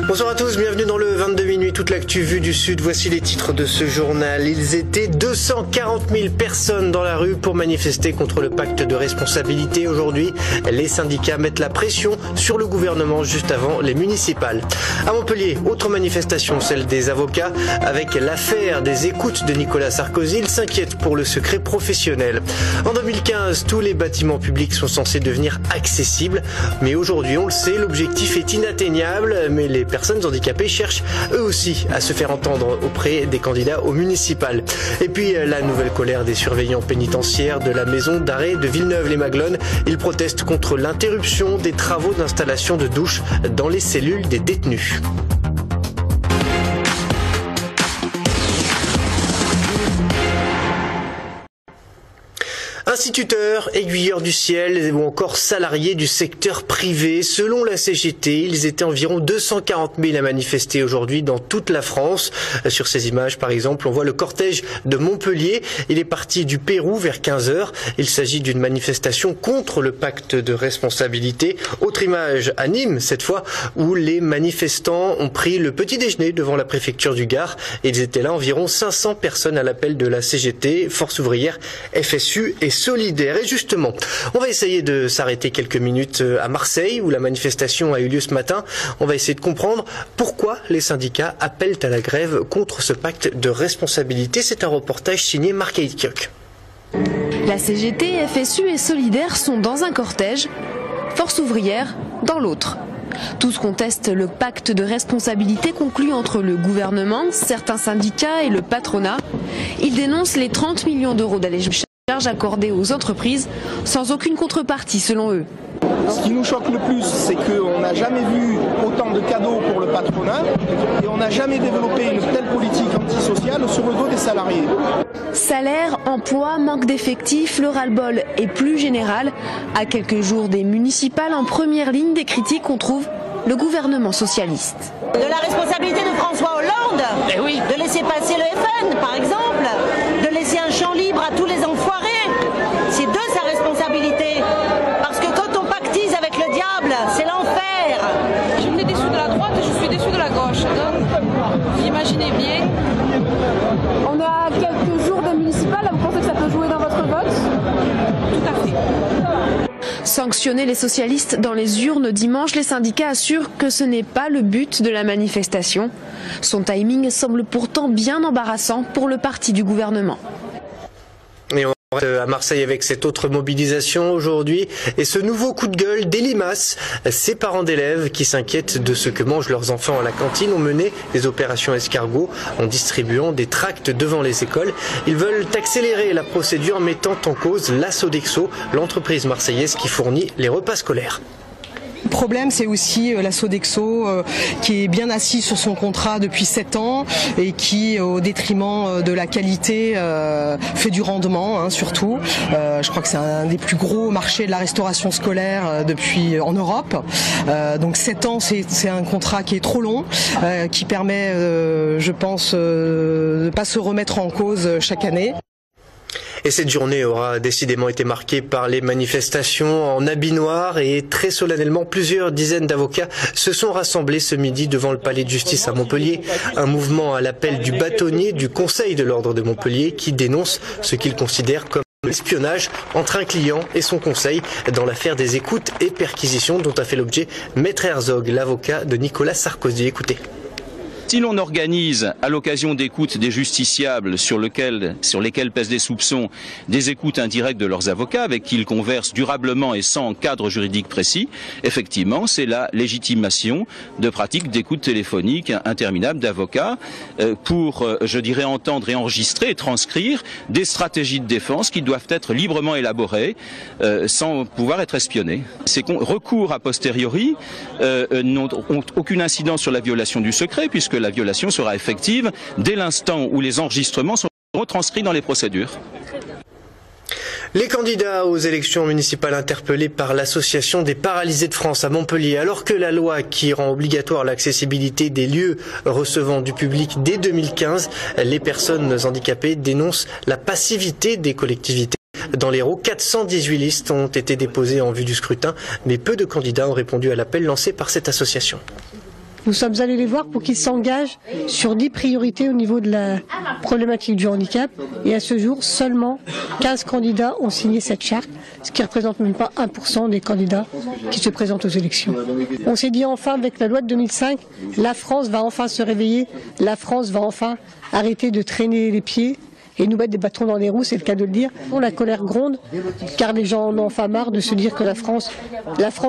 Bonsoir à tous, bienvenue dans le 22 minuit, toute l'actu vue du Sud. Voici les titres de ce journal. Ils étaient 240 000 personnes dans la rue pour manifester contre le pacte de responsabilité. Aujourd'hui, les syndicats mettent la pression sur le gouvernement juste avant les municipales. À Montpellier, autre manifestation, celle des avocats. Avec l'affaire des écoutes de Nicolas Sarkozy, ils s'inquiètent pour le secret professionnel. En 2015, tous les bâtiments publics sont censés devenir accessibles. Mais aujourd'hui, on le sait, l'objectif est inatteignable. Mais les personnes handicapées cherchent eux aussi à se faire entendre auprès des candidats aux municipales. Et puis la nouvelle colère des surveillants pénitentiaires de la maison d'arrêt de Villeneuve-les-Maglones. Ils protestent contre l'interruption des travaux d'installation de douches dans les cellules des détenus. Instituteurs, aiguilleurs du ciel ou encore salariés du secteur privé. Selon la CGT, ils étaient environ 240 000 à manifester aujourd'hui dans toute la France. Sur ces images, par exemple, on voit le cortège de Montpellier. Il est parti du Pérou vers 15h. Il s'agit d'une manifestation contre le pacte de responsabilité. Autre image à Nîmes, cette fois, où les manifestants ont pris le petit déjeuner devant la préfecture du Gard. Ils étaient là environ 500 personnes à l'appel de la CGT, Force ouvrière, FSU et solidaire. Et justement, on va essayer de s'arrêter quelques minutes à Marseille où la manifestation a eu lieu ce matin. On va essayer de comprendre pourquoi les syndicats appellent à la grève contre ce pacte de responsabilité. C'est un reportage signé Marc Hitchcock. La CGT, FSU et solidaire sont dans un cortège, Force ouvrière dans l'autre. Tous contestent le pacte de responsabilité conclu entre le gouvernement, certains syndicats et le patronat. Ils dénoncent les 30 millions d'euros d'allègement charges accordées aux entreprises sans aucune contrepartie selon eux. Ce qui nous choque le plus, c'est qu'on n'a jamais vu autant de cadeaux pour le patronat et on n'a jamais développé une telle politique antisociale sur le dos des salariés. Salaire, emploi, manque d'effectifs, le ras-le-bol est plus général. À quelques jours des municipales, en première ligne des critiques, on trouve le gouvernement socialiste. De la responsabilité de François Hollande, oui. De laisser passer le FN par exemple, de laisser un champ libre à tous les enfoirés, c'est de sa responsabilité. Parce que quand on pactise avec le diable, c'est l'enfer. Je venais déçu de la droite et je suis déçu de la gauche. Donc, vous imaginez bien. On est à quelques jours des municipales, vous pensez que ça peut jouer dans votre vote? Tout à fait. Sanctionner les socialistes dans les urnes dimanche, les syndicats assurent que ce n'est pas le but de la manifestation. Son timing semble pourtant bien embarrassant pour le parti du gouvernement. Et on reste à Marseille avec cette autre mobilisation aujourd'hui et ce nouveau coup de gueule des limaces. Ces parents d'élèves qui s'inquiètent de ce que mangent leurs enfants à la cantine ont mené des opérations escargots en distribuant des tracts devant les écoles. Ils veulent accélérer la procédure mettant en cause la Sodexo, l'entreprise marseillaise qui fournit les repas scolaires. Le problème, c'est aussi la Sodexo qui est bien assise sur son contrat depuis 7 ans et qui, au détriment de la qualité, fait du rendement, surtout. Je crois que c'est un des plus gros marchés de la restauration scolaire en Europe. Donc 7 ans, c'est un contrat qui est trop long, qui permet, je pense, de ne pas se remettre en cause chaque année. Et cette journée aura décidément été marquée par les manifestations en habit noir et très solennellement plusieurs dizaines d'avocats se sont rassemblés ce midi devant le palais de justice à Montpellier. Un mouvement à l'appel du bâtonnier du Conseil de l'ordre de Montpellier qui dénonce ce qu'il considère comme l'espionnage entre un client et son conseil dans l'affaire des écoutes et perquisitions dont a fait l'objet Maître Herzog, l'avocat de Nicolas Sarkozy. Écoutez. Si l'on organise, à l'occasion d'écoutes des justiciables sur lesquels pèsent des soupçons, des écoutes indirectes de leurs avocats avec qui ils conversent durablement et sans cadre juridique précis, effectivement, c'est la légitimation de pratiques d'écoute téléphonique interminables d'avocats pour, je dirais, entendre et enregistrer et transcrire des stratégies de défense qui doivent être librement élaborées sans pouvoir être espionnées. Ces recours a posteriori n'ont aucune incidence sur la violation du secret puisque la violation sera effective dès l'instant où les enregistrements sont retranscrits dans les procédures. Les candidats aux élections municipales interpellés par l'Association des paralysés de France à Montpellier, alors que la loi qui rend obligatoire l'accessibilité des lieux recevant du public dès 2015, les personnes handicapées dénoncent la passivité des collectivités. Dans l'Hérault, 418 listes ont été déposées en vue du scrutin, mais peu de candidats ont répondu à l'appel lancé par cette association. Nous sommes allés les voir pour qu'ils s'engagent sur 10 priorités au niveau de la problématique du handicap. Et à ce jour, seulement 15 candidats ont signé cette charte, ce qui ne représente même pas 1% des candidats qui se présentent aux élections. On s'est dit enfin, avec la loi de 2005, la France va enfin se réveiller, la France va enfin arrêter de traîner les pieds et nous mettre des bâtons dans les roues, c'est le cas de le dire. La colère gronde, car les gens en ont enfin marre de se dire que la France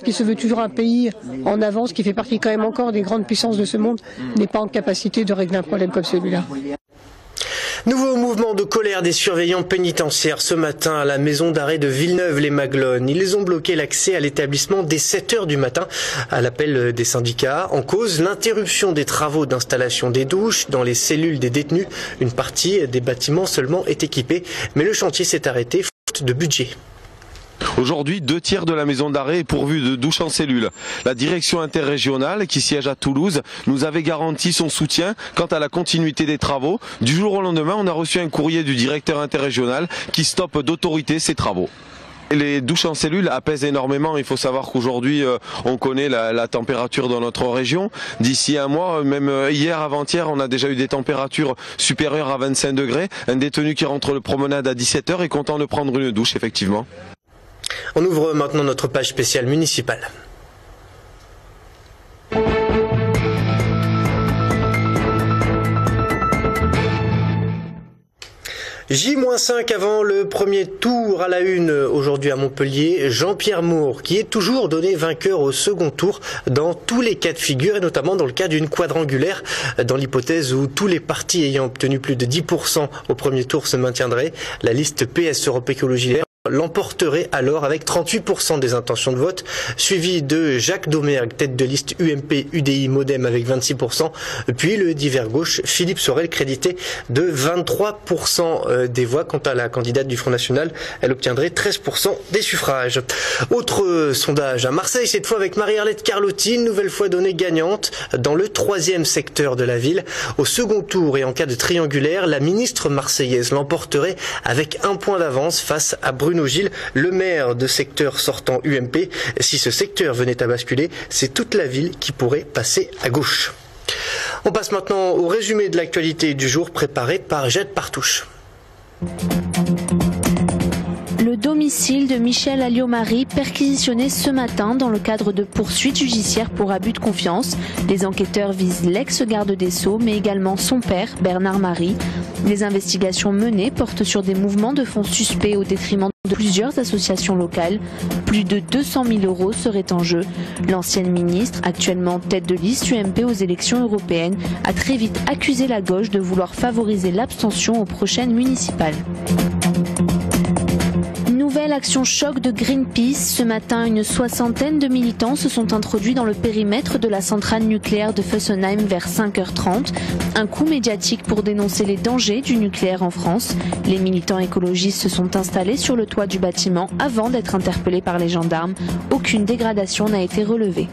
qui se veut toujours un pays en avance, qui fait partie quand même encore des grandes puissances de ce monde, n'est pas en capacité de régler un problème comme celui-là. Nouveau mouvement de colère des surveillants pénitentiaires ce matin à la maison d'arrêt de Villeneuve-les-Maglones. Ils ont bloqué l'accès à l'établissement dès 7 h du matin à l'appel des syndicats. En cause, l'interruption des travaux d'installation des douches dans les cellules des détenus. Une partie des bâtiments seulement est équipée, mais le chantier s'est arrêté faute de budget. Aujourd'hui, 2 tiers de la maison d'arrêt est pourvue de douches en cellule. La direction interrégionale, qui siège à Toulouse, nous avait garanti son soutien quant à la continuité des travaux. Du jour au lendemain, on a reçu un courrier du directeur interrégional qui stoppe d'autorité ces travaux. Les douches en cellule apaisent énormément. Il faut savoir qu'aujourd'hui, on connaît la température dans notre région. D'ici un mois, même hier, avant-hier, on a déjà eu des températures supérieures à 25 degrés. Un détenu qui rentre le promenade à 17 h est content de prendre une douche, effectivement. On ouvre maintenant notre page spéciale municipale. J-5 avant le premier tour à la une aujourd'hui à Montpellier. Jean-Pierre Moore qui est toujours donné vainqueur au second tour dans tous les cas de figure et notamment dans le cas d'une quadrangulaire dans l'hypothèse où tous les partis ayant obtenu plus de 10% au premier tour se maintiendraient. La liste PS Europe Écologie l'emporterait alors avec 38% des intentions de vote, suivi de Jacques Domergue, tête de liste UMP UDI Modem avec 26%, puis le divers gauche Philippe Sorel crédité de 23% des voix. Quant à la candidate du Front National, elle obtiendrait 13% des suffrages. Autre sondage à Marseille, cette fois avec Marie-Arlette Carlotti, une nouvelle fois donnée gagnante dans le 3e secteur de la ville. Au second tour et en cas de triangulaire, la ministre marseillaise l'emporterait avec 1 point d'avance face à Bruno Gilles, le maire de secteur sortant UMP. Si ce secteur venait à basculer, c'est toute la ville qui pourrait passer à gauche. On passe maintenant au résumé de l'actualité du jour préparé par Jade Partouche. Le domicile de Michel Alliot-Marie perquisitionné ce matin dans le cadre de poursuites judiciaires pour abus de confiance. Les enquêteurs visent l'ex-garde des Sceaux, mais également son père, Bernard Marie. Les investigations menées portent sur des mouvements de fonds suspects au détriment de plusieurs associations locales. Plus de 200 000 € seraient en jeu. L'ancienne ministre, actuellement tête de liste UMP aux élections européennes, a très vite accusé la gauche de vouloir favoriser l'abstention aux prochaines municipales. Nouvelle action choc de Greenpeace. Ce matin, une soixantaine de militants se sont introduits dans le périmètre de la centrale nucléaire de Fessenheim vers 5 h 30. Un coup médiatique pour dénoncer les dangers du nucléaire en France. Les militants écologistes se sont installés sur le toit du bâtiment avant d'être interpellés par les gendarmes. Aucune dégradation n'a été relevée.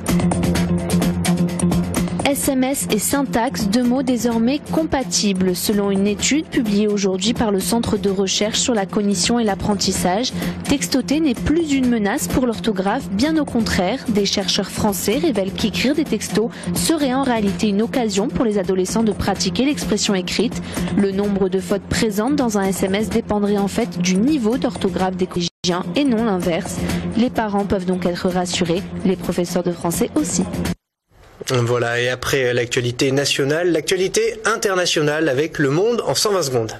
SMS et syntaxe, 2 mots désormais compatibles. Selon une étude publiée aujourd'hui par le Centre de recherche sur la cognition et l'apprentissage, textoter n'est plus une menace pour l'orthographe, bien au contraire. Des chercheurs français révèlent qu'écrire des textos serait en réalité une occasion pour les adolescents de pratiquer l'expression écrite. Le nombre de fautes présentes dans un SMS dépendrait en fait du niveau d'orthographe des collégiens et non l'inverse. Les parents peuvent donc être rassurés, les professeurs de français aussi. Voilà, et après l'actualité nationale, l'actualité internationale avec Le Monde en 120 secondes.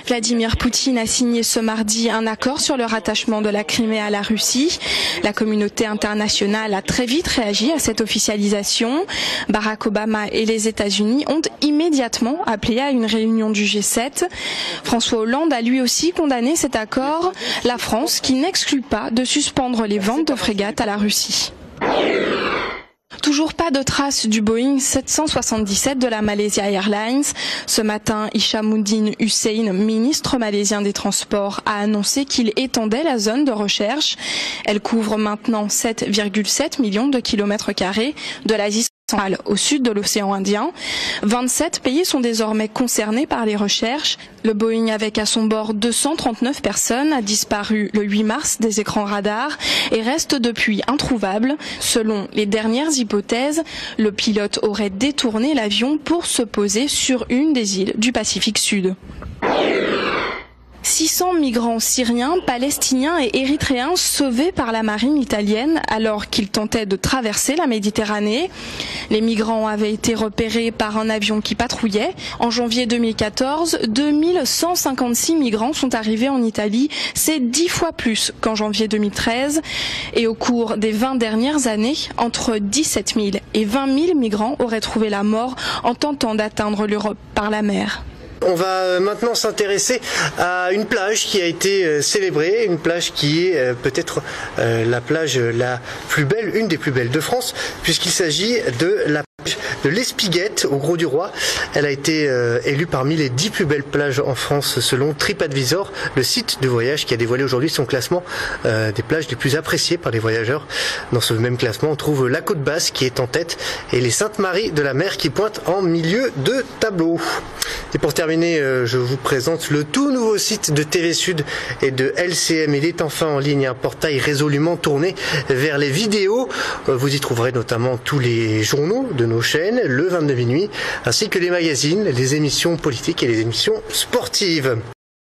Vladimir Poutine a signé ce mardi un accord sur le rattachement de la Crimée à la Russie. La communauté internationale a très vite réagi à cette officialisation. Barack Obama et les États-Unis ont immédiatement appelé à une réunion du G7. François Hollande a lui aussi condamné cet accord. La France qui n'exclut pas de suspendre les ventes de frégates à la Russie. Toujours pas de traces du Boeing 777 de la Malaysia Airlines. Ce matin, Hishamuddin Hussein, ministre malaisien des Transports, a annoncé qu'il étendait la zone de recherche. Elle couvre maintenant 7,7 millions de kilomètres carrés de l'Asie au sud de l'océan Indien. 27 pays sont désormais concernés par les recherches. Le Boeing avec à son bord 239 personnes a disparu le 8 mars des écrans radars et reste depuis introuvable. Selon les dernières hypothèses, le pilote aurait détourné l'avion pour se poser sur une des îles du Pacifique Sud. 600 migrants syriens, palestiniens et érythréens sauvés par la marine italienne alors qu'ils tentaient de traverser la Méditerranée. Les migrants avaient été repérés par un avion qui patrouillait. En janvier 2014, 2156 migrants sont arrivés en Italie. C'est 10 fois plus qu'en janvier 2013. Et au cours des 20 dernières années, entre 17 000 et 20 000 migrants auraient trouvé la mort en tentant d'atteindre l'Europe par la mer. On va maintenant s'intéresser à une plage qui a été célébrée, une plage qui est peut-être la plage la plus belle, une des plus belles de France, puisqu'il s'agit de la plage de l'Espiguette au Grau du Roi. Elle a été élue parmi les 10 plus belles plages en France selon TripAdvisor, le site de voyage qui a dévoilé aujourd'hui son classement des plages les plus appréciées par les voyageurs. Dans ce même classement, on trouve la Côte Basse qui est en tête et les Saintes-Maries de la Mer qui pointent en milieu de tableau. Et pour terminer, je vous présente le tout nouveau site de TV Sud et de LCM. Il est enfin en ligne, un portail résolument tourné vers les vidéos. Vous y trouverez notamment tous les journaux de nos chaînes, le 22 minuit, ainsi que les magazines, les émissions politiques et les émissions sportives.